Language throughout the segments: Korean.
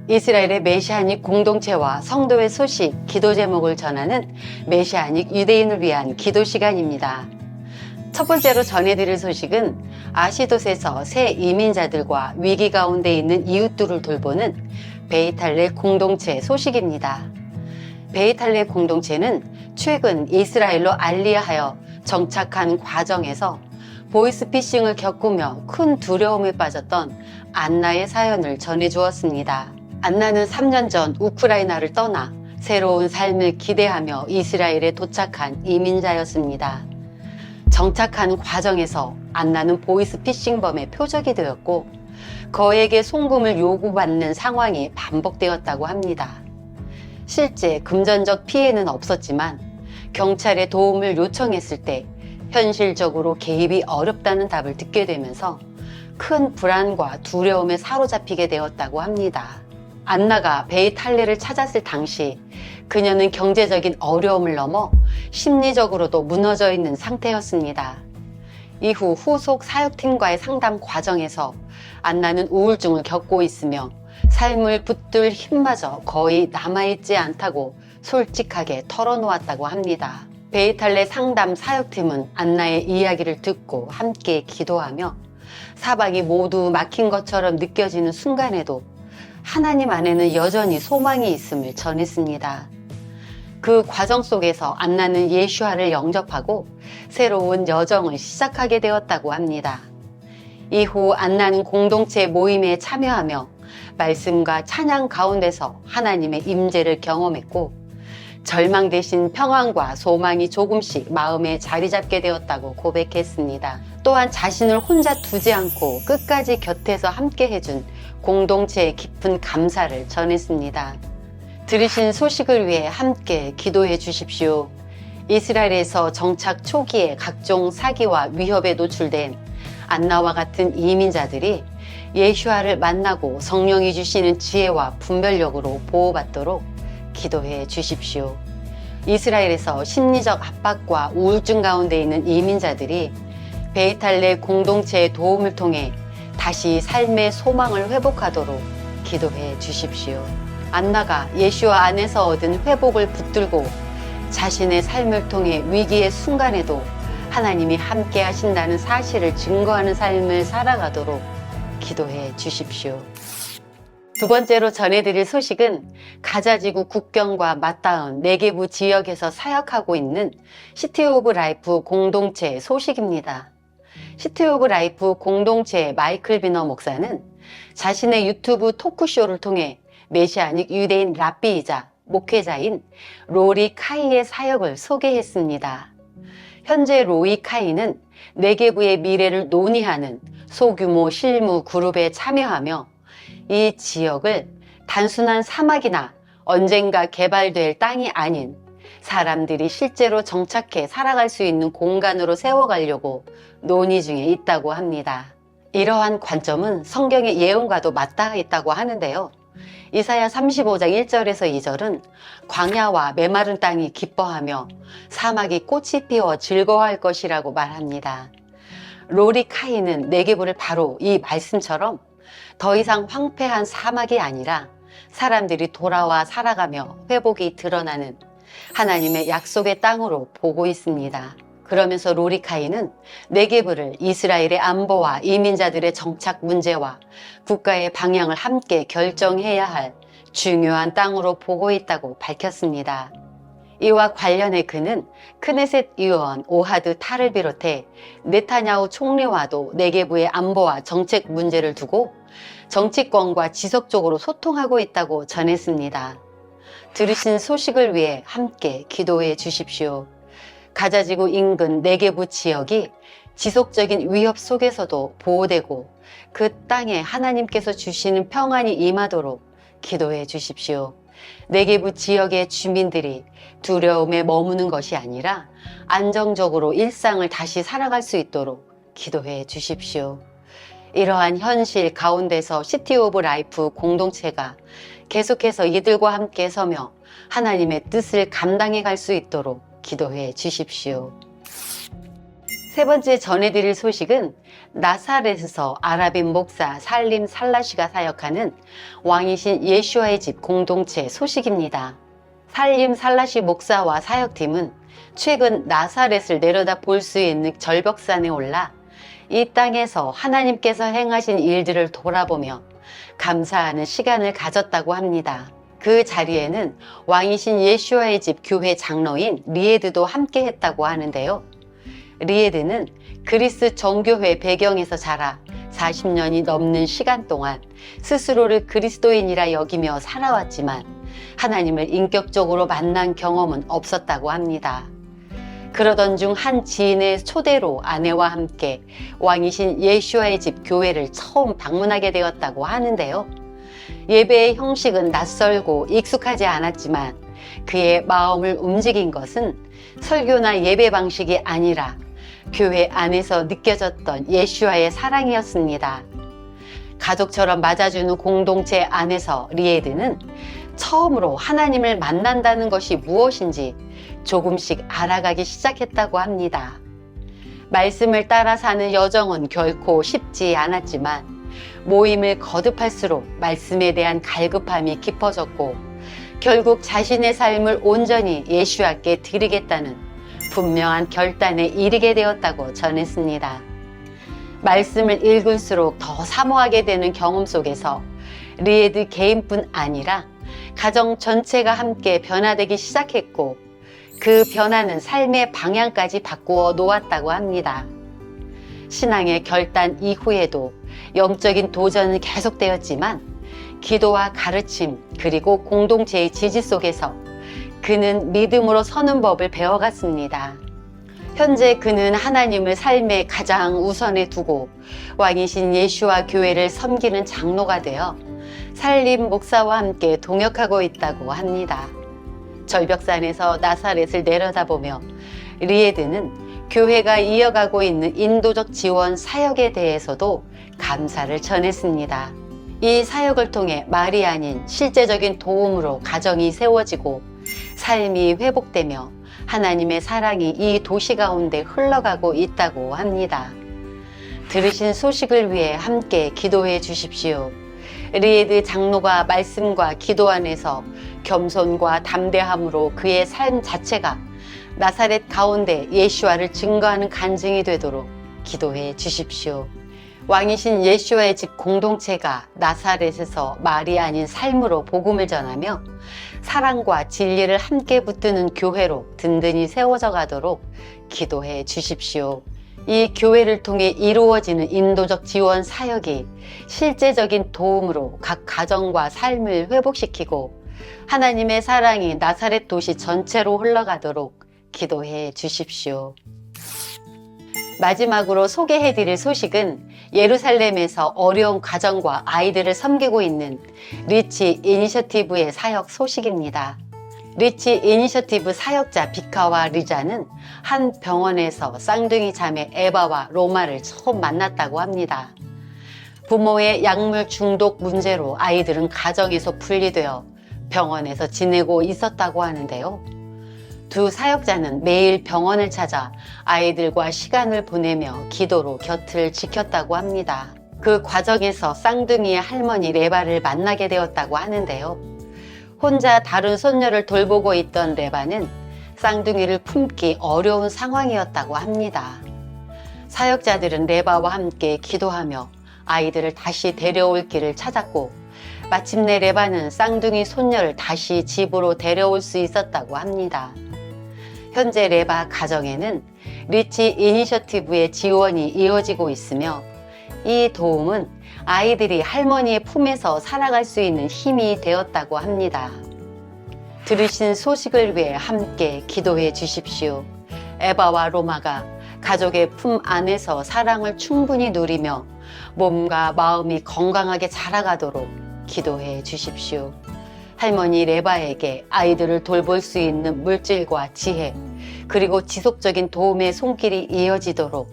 이스라엘의 메시아닉 공동체와 성도의 소식, 기도 제목을 전하는 메시아닉 유대인을 위한 기도 시간입니다. 첫 번째로 전해드릴 소식은 아시돗에서 새 이민자들과 위기 가운데 있는 이웃들을 돌보는 베이탈레 공동체 소식입니다. 베이탈레 공동체는 최근 이스라엘로 알리하여 정착한 과정에서 보이스피싱을 겪으며 큰 두려움에 빠졌던 안나의 사연을 전해주었습니다. 안나는 3년 전 우크라이나를 떠나 새로운 삶을 기대하며 이스라엘에 도착한 이민자였습니다. 정착한 과정에서 안나는 보이스피싱범의 표적이 되었고 그에게 송금을 요구받는 상황이 반복되었다고 합니다. 실제 금전적 피해는 없었지만 경찰에 도움을 요청했을 때 현실적으로 개입이 어렵다는 답을 듣게 되면서 큰 불안과 두려움에 사로잡히게 되었다고 합니다. 안나가 베이탈레를 찾았을 당시 그녀는 경제적인 어려움을 넘어 심리적으로도 무너져 있는 상태였습니다. 이후 후속 사역팀과의 상담 과정에서 안나는 우울증을 겪고 있으며 삶을 붙들 힘마저 거의 남아있지 않다고 솔직하게 털어놓았다고 합니다. 베이탈레 상담 사역팀은 안나의 이야기를 듣고 함께 기도하며 사방이 모두 막힌 것처럼 느껴지는 순간에도 하나님 안에는 여전히 소망이 있음을 전했습니다. 그 과정 속에서 안나는 예슈아를 영접하고 새로운 여정을 시작하게 되었다고 합니다. 이후 안나는 공동체 모임에 참여하며 말씀과 찬양 가운데서 하나님의 임재를 경험했고 절망 대신 평안과 소망이 조금씩 마음에 자리 잡게 되었다고 고백했습니다. 또한 자신을 혼자 두지 않고 끝까지 곁에서 함께 해준 공동체의 깊은 감사를 전했습니다. 들으신 소식을 위해 함께 기도해 주십시오. 이스라엘에서 정착 초기에 각종 사기와 위협에 노출된 안나와 같은 이민자들이 예슈아를 만나고 성령이 주시는 지혜와 분별력으로 보호받도록 기도해 주십시오. 이스라엘에서 심리적 압박과 우울증 가운데 있는 이민자들이 베이탈레 공동체의 도움을 통해 다시 삶의 소망을 회복하도록 기도해 주십시오. 안나가 예슈아 안에서 얻은 회복을 붙들고 자신의 삶을 통해 위기의 순간에도 하나님이 함께 하신다는 사실을 증거하는 삶을 살아가도록 기도해 주십시오. 두 번째로 전해드릴 소식은 가자지구 국경과 맞닿은 네게부 지역에서 사역하고 있는 시티 오브 라이프 공동체 소식입니다. 시티 오브 라이프 공동체의 마이클 비너 목사는 자신의 유튜브 토크쇼를 통해 메시아닉 유대인 랍비이자 목회자인 로리 카이의 사역을 소개했습니다. 현재 로이 카이는 네게부의 미래를 논의하는 소규모 실무 그룹에 참여하며 이 지역을 단순한 사막이나 언젠가 개발될 땅이 아닌 사람들이 실제로 정착해 살아갈 수 있는 공간으로 세워가려고 논의 중에 있다고 합니다. 이러한 관점은 성경의 예언과도 맞닿아 있다고 하는데요. 이사야 35장 1절에서 2절은 광야와 메마른 땅이 기뻐하며 사막이 꽃이 피워 즐거워할 것이라고 말합니다. 로리 카이는 네게부를 바로 이 말씀처럼 더 이상 황폐한 사막이 아니라 사람들이 돌아와 살아가며 회복이 드러나는 하나님의 약속의 땅으로 보고 있습니다. 그러면서 로리 카이는 네게부를 이스라엘의 안보와 이민자들의 정착 문제와 국가의 방향을 함께 결정해야 할 중요한 땅으로 보고 있다고 밝혔습니다. 이와 관련해 그는 크네셋 의원 오하드 탈을 비롯해 네타냐후 총리와도 네게부의 안보와 정책 문제를 두고 정치권과 지속적으로 소통하고 있다고 전했습니다. 들으신 소식을 위해 함께 기도해 주십시오. 가자지구 인근 네게부 지역이 지속적인 위협 속에서도 보호되고 그 땅에 하나님께서 주시는 평안이 임하도록 기도해 주십시오. 네게부 지역의 주민들이 두려움에 머무는 것이 아니라 안정적으로 일상을 다시 살아갈 수 있도록 기도해 주십시오. 이러한 현실 가운데서 시티 오브 라이프 공동체가 계속해서 이들과 함께 서며 하나님의 뜻을 감당해 갈 수 있도록 기도해 주십시오. 세 번째 전해드릴 소식은 나사렛에서 아랍인 목사 살림 살라시가 사역하는 왕이신 예슈아의 집 공동체 소식입니다. 살림 살라시 목사와 사역팀은 최근 나사렛을 내려다 볼 수 있는 절벽산에 올라 이 땅에서 하나님께서 행하신 일들을 돌아보며 감사하는 시간을 가졌다고 합니다. 그 자리에는 왕이신 예슈아의 집 교회 장로인 리에드도 함께 했다고 하는데요. 리에드는 그리스 정교회 배경에서 자라 40년이 넘는 시간 동안 스스로를 그리스도인이라 여기며 살아왔지만 하나님을 인격적으로 만난 경험은 없었다고 합니다. 그러던 중 한 지인의 초대로 아내와 함께 왕이신 예슈아의 집 교회를 처음 방문하게 되었다고 하는데요. 예배의 형식은 낯설고 익숙하지 않았지만 그의 마음을 움직인 것은 설교나 예배 방식이 아니라 교회 안에서 느껴졌던 예슈아의 사랑이었습니다. 가족처럼 맞아주는 공동체 안에서 리에드는 처음으로 하나님을 만난다는 것이 무엇인지 조금씩 알아가기 시작했다고 합니다. 말씀을 따라 사는 여정은 결코 쉽지 않았지만 모임을 거듭할수록 말씀에 대한 갈급함이 깊어졌고 결국 자신의 삶을 온전히 예수께 드리겠다는 분명한 결단에 이르게 되었다고 전했습니다. 말씀을 읽을수록 더 사모하게 되는 경험 속에서 리에드 개인뿐 아니라 가정 전체가 함께 변화되기 시작했고 그 변화는 삶의 방향까지 바꾸어 놓았다고 합니다. 신앙의 결단 이후에도 영적인 도전은 계속되었지만 기도와 가르침 그리고 공동체의 지지 속에서 그는 믿음으로 서는 법을 배워갔습니다. 현재 그는 하나님을 삶의 가장 우선에 두고 왕이신 예수와 교회를 섬기는 장로가 되어 살림 목사와 함께 동역하고 있다고 합니다. 절벽산에서 나사렛을 내려다보며 리에드는 교회가 이어가고 있는 인도적 지원 사역에 대해서도 감사를 전했습니다. 이 사역을 통해 말이 아닌 실제적인 도움으로 가정이 세워지고 삶이 회복되며 하나님의 사랑이 이 도시 가운데 흘러가고 있다고 합니다. 들으신 소식을 위해 함께 기도해 주십시오. 리에드 장로가 말씀과 기도 안에서 겸손과 담대함으로 그의 삶 자체가 나사렛 가운데 예수와를 증거하는 간증이 되도록 기도해 주십시오. 왕이신 예수와의 집 공동체가 나사렛에서 말이 아닌 삶으로 복음을 전하며 사랑과 진리를 함께 붙드는 교회로 든든히 세워져 가도록 기도해 주십시오. 이 교회를 통해 이루어지는 인도적 지원 사역이 실제적인 도움으로 각 가정과 삶을 회복시키고 하나님의 사랑이 나사렛 도시 전체로 흘러가도록 기도해 주십시오. 마지막으로 소개해드릴 소식은 예루살렘에서 어려운 가정과 아이들을 섬기고 있는 리치 이니셔티브의 사역 소식입니다. 리치 이니셔티브 사역자 비카와 리자는 한 병원에서 쌍둥이 자매 에바와 로마를 처음 만났다고 합니다. 부모의 약물 중독 문제로 아이들은 가정에서 분리되어 병원에서 지내고 있었다고 하는데요. 두 사역자는 매일 병원을 찾아 아이들과 시간을 보내며 기도로 곁을 지켰다고 합니다. 그 과정에서 쌍둥이의 할머니 레바를 만나게 되었다고 하는데요. 혼자 다른 손녀를 돌보고 있던 레바는 쌍둥이를 품기 어려운 상황이었다고 합니다. 사역자들은 레바와 함께 기도하며 아이들을 다시 데려올 길을 찾았고 마침내 레바는 쌍둥이 손녀를 다시 집으로 데려올 수 있었다고 합니다. 현재 레바 가정에는 리치 이니셔티브의 지원이 이어지고 있으며 이 도움은 아이들이 할머니의 품에서 살아갈 수 있는 힘이 되었다고 합니다. 들으신 소식을 위해 함께 기도해 주십시오. 에바와 로마가 가족의 품 안에서 사랑을 충분히 누리며 몸과 마음이 건강하게 자라가도록 기도해 주십시오. 할머니 레바에게 아이들을 돌볼 수 있는 물질과 지혜 그리고 지속적인 도움의 손길이 이어지도록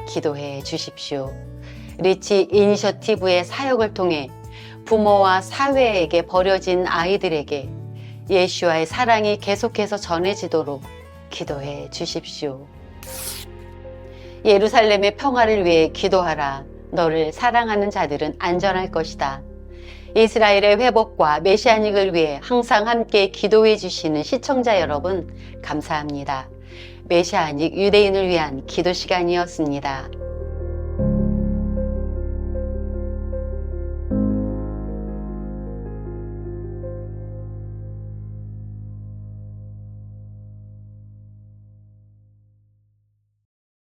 기도해 주십시오. 리치 이니셔티브의 사역을 통해 부모와 사회에게 버려진 아이들에게 예수와의 사랑이 계속해서 전해지도록 기도해 주십시오. 예루살렘의 평화를 위해 기도하라. 너를 사랑하는 자들은 안전할 것이다. 이스라엘의 회복과 메시아닉을 위해 항상 함께 기도해 주시는 시청자 여러분, 감사합니다. 메시아닉 유대인을 위한 기도 시간이었습니다.